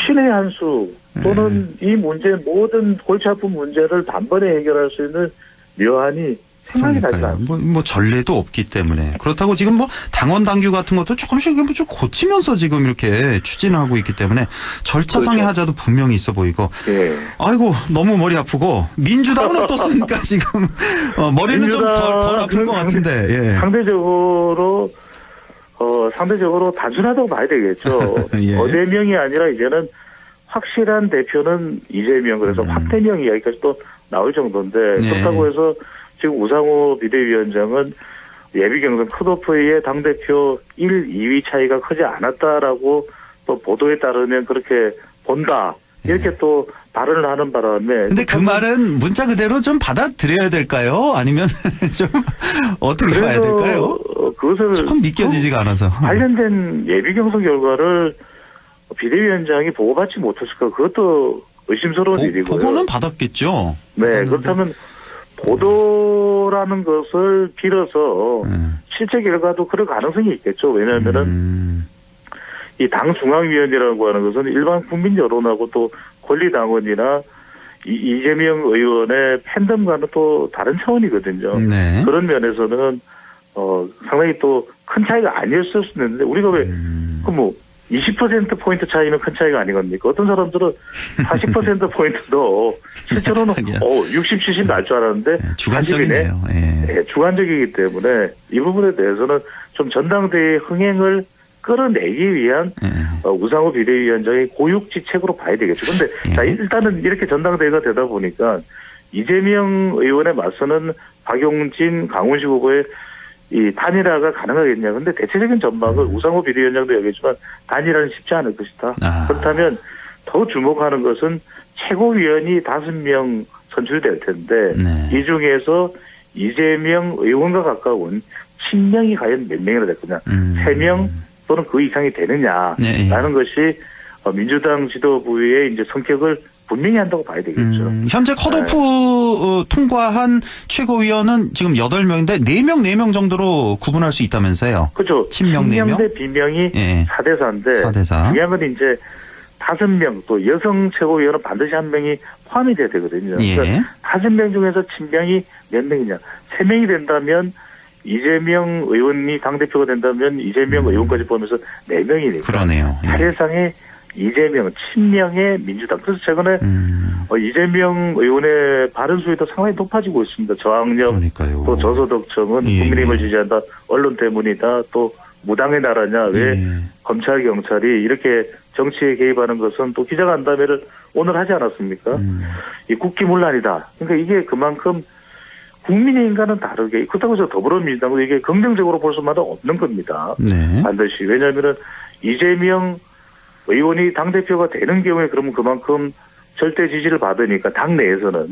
신의 한 수 또는 이 문제 모든 골치 아픈 문제를 단번에 해결할 수 있는 묘안이 생각이 나지 않습니다. 뭐 전례도 없기 때문에 그렇다고 지금 뭐 당원 당규 같은 것도 조금씩 좀 고치면서 지금 이렇게 추진하고 있기 때문에 절차상의 하자도 분명히 있어 보이고. 아이고 너무 머리 아프고 민주당은 어떻습니까 지금 머리는 좀 덜 아플 것 같은데. 상대적으로 단순하다고 봐야 되겠죠. 어대명이 아니라 이제는 확실한 대표는 이재명 그래서 확대명 이야기까지 또 나올 정도인데 그렇다고 해서 지금 우상호 비대위원장은 예비경선 컷오프의 당대표 1, 2위 차이가 크지 않았다라고 또 보도에 따르면 그렇게 본다. 이렇게 또 발언을 하는 바람에. 근데 그 말은 문자 그대로 좀 받아들여야 될까요? 아니면 좀 어떻게 봐야 될까요? 그것을 조금 믿겨지지가 않아서. 관련된 예비경선 결과를 비대위원장이 보고받지 못했을까? 그것도 의심스러운 일이고요. 보고는 받았겠죠. 네, 그렇다면 보도라는 것을 빌어서 실제 결과도 그럴 가능성이 있겠죠. 왜냐하면은 이 당 중앙위원이라고 하는 것은 일반 국민 여론하고 또 권리당원이나 이재명 의원의 팬덤과는 또 다른 차원이거든요. 그런 면에서는 상당히 또 큰 차이가 아니었을 수 있는데 우리가 왜 그 뭐 20% 포인트 차이는 큰 차이가 아니겁니까? 어떤 사람들은 40% 포인트도 실제로는 60, 70 날 줄 알았는데 주관적이네요. 주관적이기 때문에 이 부분에 대해서는 좀 전당대회 흥행을 끌어내기 위한 우상호 비대위원장의 고육지책으로 봐야 되겠죠. 그런데 자, 일단은 이렇게 전당대회가 되다 보니까 이재명 의원에 맞서는 박용진, 강훈식 후보의 이 단일화가 가능하겠냐. 근데 대체적인 전망을 우상호 비대위원장도 얘기했지만 단일화는 쉽지 않을 것이다. 그렇다면 더 주목하는 것은 최고위원이 5명 선출될 텐데 이 중에서 이재명 의원과 가까운 친명이 과연 몇 명이나 될 거냐. 3명 또는 그 이상이 되느냐라는 것이 민주당 지도부의 이제 성격을 분명히 한다고 봐야 되겠죠. 현재 컷오프 통과한 최고위원은 지금 8명인데 4명 정도로 구분할 수 있다면서요. 그렇죠. 친명 4명 대 비명이 4대 4인데 4대 4. 중요한 건 이제 5명 또 여성 최고위원은 반드시 1명이 포함이 돼야 되거든요. 그러니까 5명 중에서 친명이 몇 명이냐. 3명이 된다면 이재명 의원이 당대표가 된다면 이재명 의원까지 포함해서 4명이니까. 그러네요. 예. 사실상의 이재명, 친명의 민주당. 그래서 최근에 이재명 의원의 발언 수위도 상당히 높아지고 있습니다. 저항력, 그러니까요. 또 저소득층은 예. 국민의힘을 지지한다. 언론 때문이다. 또 무당의 나라냐. 왜 검찰, 경찰이 이렇게 정치에 개입하는 것은 또 기자간담회를 오늘 하지 않았습니까? 이 국기문란이다. 그러니까 이게 그만큼 국민의힘과는 다르게, 그렇다고 해서 더불어민주당도 이게 긍정적으로 볼 수만은 없는 겁니다. 네. 반드시. 왜냐하면 이재명 의원이 당대표가 되는 경우에 그러면 그만큼 절대 지지를 받으니까 당내에서는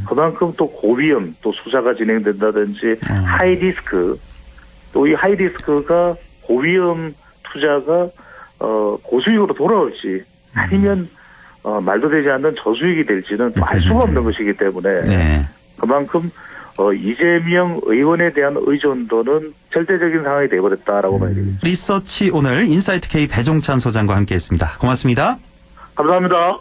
그만큼 또 고위험 또 수사가 진행된다든지 하이리스크, 또 이 하이리스크가 고위험 투자가 고수익으로 돌아올지 아니면 말도 되지 않는 저수익이 될지는 또 알 수가 없는 것이기 때문에 네. 그만큼 이재명 의원에 대한 의존도는 절대적인 상황이 되어버렸다라고 봐야 되겠죠. 리서치 오늘 인사이트 K 배종찬 소장과 함께했습니다. 고맙습니다. 감사합니다.